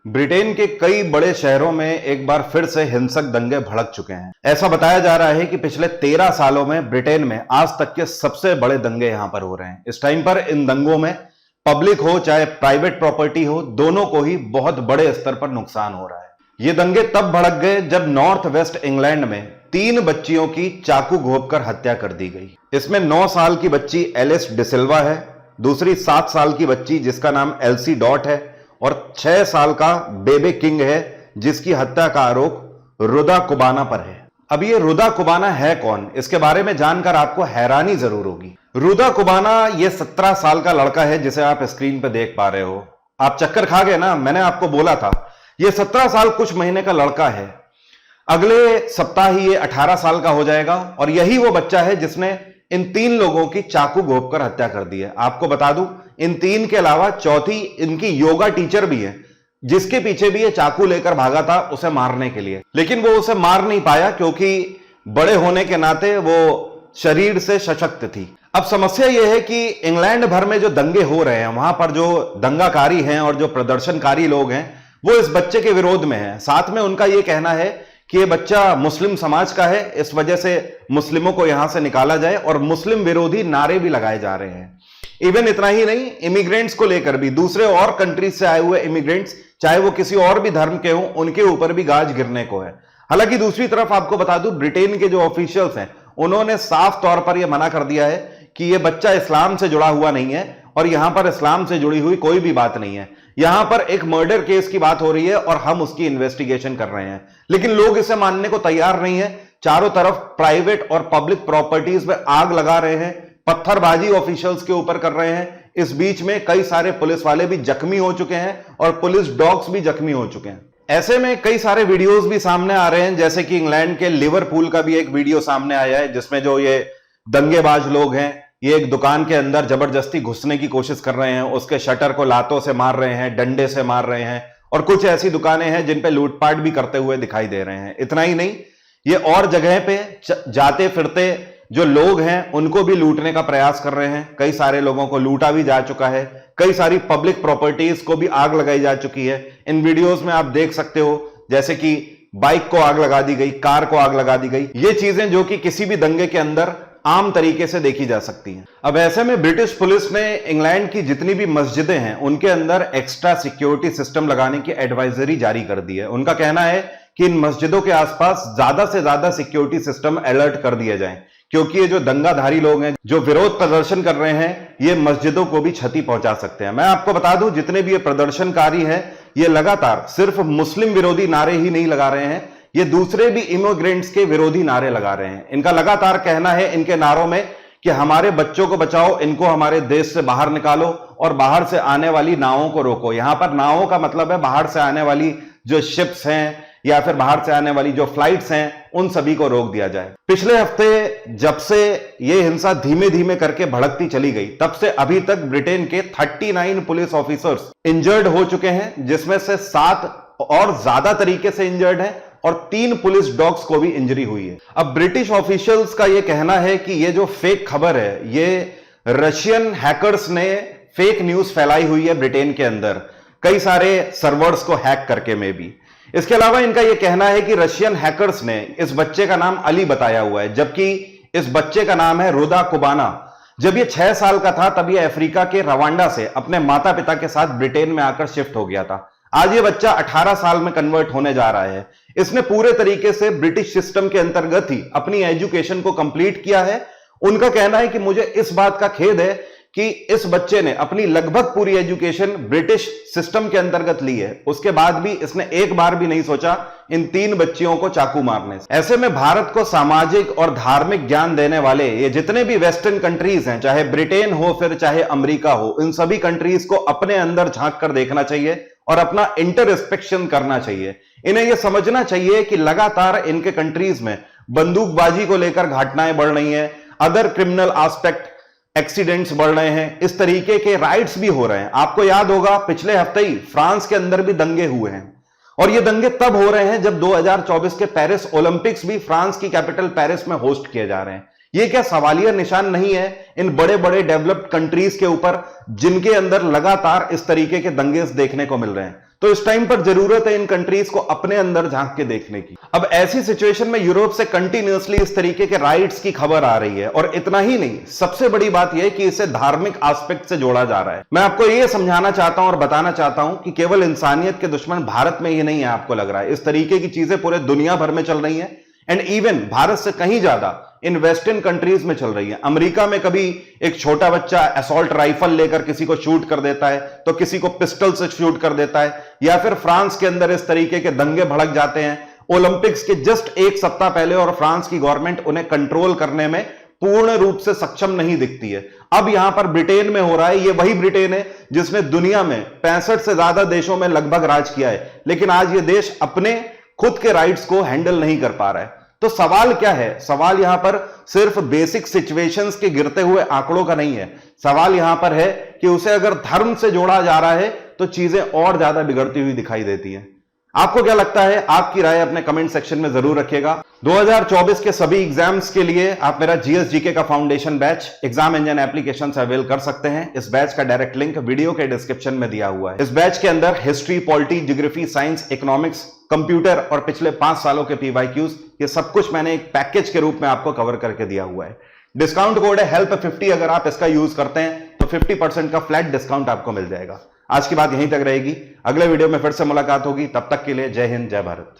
Britain के कई बड़े शहरों में एक बार फिर से हिंसक दंगे भड़क चुके हैं। ऐसा बताया जा रहा है कि पिछले 13 सालों में ब्रिटेन में आज तक के सबसे बड़े दंगे यहां पर हो रहे हैं। इस टाइम पर इन दंगों में पब्लिक हो चाहे प्राइवेट प्रॉपर्टी हो, दोनों को ही बहुत बड़े स्तर पर नुकसान हो रहा है। ये दंगे तब भड़क गए जब नॉर्थ वेस्ट इंग्लैंड में 3 बच्चियों की चाकू घोंपकर हत्या कर दी गई। इसमें 9 साल की बच्ची एलिस डिसिल्वा है, दूसरी 7 साल की बच्ची जिसका नाम एल्सी डॉट है और 6 साल का बेबे किंग है जिसकी हत्या का आरोप रुदा कुबाना पर है। अब ये रुदा कुबाना है कौन, इसके बारे में जानकर आपको हैरानी जरूर होगी। रुदा कुबाना ये 17 साल का लड़का है जिसे आप स्क्रीन पर देख पा रहे हो। आप चक्कर खा गए ना, मैंने आपको बोला था ये 17 साल कुछ महीने का लड़का है। अगले सप्ताह ही ये 18 साल का हो जाएगा और यही वो बच्चा है जिसने इन 3 लोगों की चाकू घोंपकर हत्या कर दी है। आपको बता दूं, इन 3 के अलावा चौथी इनकी योगा टीचर भी है जिसके पीछे भी ये चाकू लेकर भागा था उसे मारने के लिए, लेकिन वो उसे मार नहीं पाया क्योंकि बड़े होने के नाते वो शरीर से सशक्त थी। अब समस्या यह है कि इंग्लैंड भर में जो दंगे हो रहे हैं, वहां पर जो दंगाकारी हैं और जो प्रदर्शनकारी लोग हैं वो इस बच्चे के विरोध में हैं। साथ में उनका यह कहना है कि ये बच्चा मुस्लिम समाज का है, इस वजह से मुस्लिमों को यहां से निकाला जाए और मुस्लिम विरोधी नारे भी लगाए जा रहे हैं। इवन इतना ही नहीं, इमिग्रेंट्स को लेकर भी दूसरे और कंट्रीज से आए हुए इमिग्रेंट्स, चाहे वो किसी और भी धर्म के हों, उनके ऊपर भी गाज गिरने को है। हालांकि दूसरी तरफ आपको बता दूं, ब्रिटेन के जो ऑफिशियल्स हैं उन्होंने साफ तौर पर यह मना कर दिया है कि यह बच्चा इस्लाम से जुड़ा हुआ नहीं है और यहां पर इस्लाम से जुड़ी हुई कोई भी बात नहीं है। यहां पर एक मर्डर केस की बात हो रही है और हम उसकी इन्वेस्टिगेशन कर रहे हैं, लेकिन लोग इसे मानने को तैयार नहीं है। चारों तरफ प्राइवेट और पब्लिक प्रॉपर्टीज में आग लगा रहे हैं, पत्थरबाजी ऑफिशियल्स के ऊपर कर रहे हैं। इस बीच में कई सारे पुलिस वाले भी जख्मी हो चुके हैं और पुलिस डॉग्स भी जख्मी हो चुके हैं। ऐसे में कई सारे वीडियोस भी सामने आ रहे हैं, जैसे कि इंग्लैंड के लिवरपूल का भी एक वीडियो सामने आया है जिसमें जो ये दंगेबाज लोग हैं ये एक दुकान के अंदर जबरदस्ती घुसने की कोशिश कर रहे हैं, उसके शटर को लातों से मार रहे हैं, डंडे से मार रहे हैं और कुछ ऐसी दुकानें हैं जिन पे लूटपाट भी करते हुए दिखाई दे रहे हैं। इतना ही नहीं, ये और जगह पे जाते फिरते जो लोग हैं उनको भी लूटने का प्रयास कर रहे हैं। कई सारे लोगों को लूटा भी जा चुका है, कई सारी पब्लिक प्रॉपर्टीज को भी आग लगाई जा चुकी है। इन वीडियोस में आप देख सकते हो जैसे कि बाइक को आग लगा दी गई, कार को आग लगा दी गई। ये चीजें जो कि किसी भी दंगे के अंदर आम तरीके से देखी जा सकती हैं। अब ऐसे में ब्रिटिश पुलिस ने इंग्लैंड की जितनी भी मस्जिदें हैं उनके अंदर एक्स्ट्रा सिक्योरिटी सिस्टम लगाने की एडवाइजरी जारी कर दी है। उनका कहना है कि इन मस्जिदों के आसपास ज्यादा से ज्यादा सिक्योरिटी सिस्टम अलर्ट कर दिए जाएं, क्योंकि ये जो दंगाधारी लोग हैं जो विरोध प्रदर्शन कर रहे हैं ये मस्जिदों को भी क्षति पहुंचा सकते हैं। मैं आपको बता दूं, जितने भी ये प्रदर्शनकारी हैं ये लगातार सिर्फ मुस्लिम विरोधी नारे ही नहीं लगा रहे हैं, ये दूसरे भी इमिग्रेंट्स के विरोधी नारे लगा रहे हैं। इनका लगातार कहना है इनके नारों में कि हमारे बच्चों को बचाओ, इनको हमारे देश से बाहर निकालो और बाहर से आने वाली नावों को रोको। यहां पर नावों का मतलब है बाहर से आने वाली जो शिप्स हैं या फिर बाहर से आने वाली जो फ्लाइट्स हैं उन सभी को रोक दिया जाए। पिछले हफ्ते जब से ये हिंसा धीमे धीमे करके भड़कती चली गई तब से अभी तक ब्रिटेन के 39 पुलिस ऑफिसर्स इंजर्ड हो चुके हैं, जिसमें से 7 और ज्यादा तरीके से इंजर्ड हैं और 3 पुलिस डॉग्स को भी इंजरी हुई है। अब ब्रिटिश ऑफिशियल्स का यह कहना है कि यह जो फेक खबर है ये रशियन हैकर्स ने फेक न्यूज फैलाई हुई है ब्रिटेन के अंदर, कई सारे सर्वर्स को हैक करके में भी। इसके अलावा इनका यह कहना है कि रशियन हैकर्स ने इस बच्चे का नाम अली बताया हुआ है, जबकि इस बच्चे का नाम है रुदा कुबाना। जब ये 6 साल का था तब ये अफ्रीका के रवांडा से अपने माता पिता के साथ ब्रिटेन में आकर शिफ्ट हो गया था। आज ये बच्चा 18 साल में कन्वर्ट होने जा रहा है। इसने पूरे तरीके से ब्रिटिश सिस्टम के अंतर्गत ही अपनी एजुकेशन को कंप्लीट किया है। उनका कहना है कि मुझे इस बात का खेद है कि इस बच्चे ने अपनी लगभग पूरी एजुकेशन ब्रिटिश सिस्टम के अंतर्गत ली है, उसके बाद भी इसने एक बार भी नहीं सोचा इन 3 बच्चियों को चाकू मारने से। ऐसे में भारत को सामाजिक और धार्मिक ज्ञान देने वाले ये जितने भी वेस्टर्न कंट्रीज हैं, चाहे ब्रिटेन हो फिर चाहे अमेरिका हो, इन सभी कंट्रीज को अपने अंदर झांक कर देखना चाहिए और अपना इंटरस्पेक्शन करना चाहिए। इन्हें यह समझना चाहिए कि लगातार इनके कंट्रीज में बंदूकबाजी को लेकर घटनाएं बढ़ रही हैं, अदर क्रिमिनल एस्पेक्ट एक्सीडेंट्स बढ़ रहे हैं, इस तरीके के राइट्स भी हो रहे हैं। आपको याद होगा पिछले हफ्ते ही फ्रांस के अंदर भी दंगे हुए हैं और ये दंगे तब हो रहे हैं जब 2024 के पेरिस ओलंपिक्स भी फ्रांस की कैपिटल पेरिस में होस्ट किए जा रहे हैं। ये क्या सवालिया निशान नहीं है इन बड़े बड़े डेवलप्ड कंट्रीज के ऊपर जिनके अंदर लगातार इस तरीके के दंगे देखने को मिल रहे हैं? तो इस टाइम पर जरूरत है इन कंट्रीज को अपने अंदर झांक के देखने की। अब ऐसी सिचुएशन में यूरोप से कंटिन्यूअसली इस तरीके के राइट्स की खबर आ रही है, और इतना ही नहीं, सबसे बड़ी बात यह कि इसे धार्मिक एस्पेक्ट से जोड़ा जा रहा है। मैं आपको यह समझाना चाहता हूं और बताना चाहता हूं कि केवल इंसानियत के दुश्मन भारत में ही नहीं है, आपको लग रहा है, इस तरीके की चीजें पूरे दुनिया भर में चल रही है, एंड इवन भारत से कहीं ज्यादा इन वेस्टर्न कंट्रीज में चल रही है। अमेरिका में कभी एक छोटा बच्चा असॉल्ट राइफल लेकर किसी को शूट कर देता है, तो किसी को पिस्टल से शूट कर देता है, या फिर फ्रांस के अंदर इस तरीके के दंगे भड़क जाते हैं ओलंपिक्स के जस्ट एक सप्ताह पहले, और फ्रांस की गवर्नमेंट उन्हें कंट्रोल करने में पूर्ण रूप से सक्षम नहीं दिखती है। अब यहां पर ब्रिटेन में हो रहा है, ये वही ब्रिटेन है जिसने दुनिया में 65 से ज्यादा देशों में लगभग राज किया है, लेकिन आज ये देश अपने खुद के राइट्स को हैंडल नहीं कर पा रहा है। तो सवाल क्या है? सवाल यहां पर सिर्फ बेसिक सिचुएशंस के गिरते हुए आंकड़ों का नहीं है। सवाल यहां पर है कि उसे अगर धर्म से जोड़ा जा रहा है तो चीजें और ज्यादा बिगड़ती हुई दिखाई देती हैं। आपको क्या लगता है? आपकी राय अपने कमेंट सेक्शन में जरूर रखिएगा। 2024 के सभी एग्जाम्स के लिए आप मेरा जीएस-जीके का foundation batch exam engine application से अवेल कर सकते हैं। इस बैच का डायरेक्ट लिंक वीडियो के डिस्क्रिप्शन में दिया हुआ है। इस बैच के अंदर history, polity, geography, science, economics, computer और पिछले 5 सालों के पीवाईक्यूज, ये सब कुछ मैंने एक पैकेज के रूप में आपको कवर करके दिया हुआ है। डिस्काउंट कोड है HELP50, अगर आप इसका यूज करते हैं तो 50% का फ्लैट डिस्काउंट आपको मिल जाएगा। आज की बात यहीं तक रहेगी, अगले वीडियो में फिर से मुलाकात होगी, तब तक के लिए जय हिंद, जय भारत।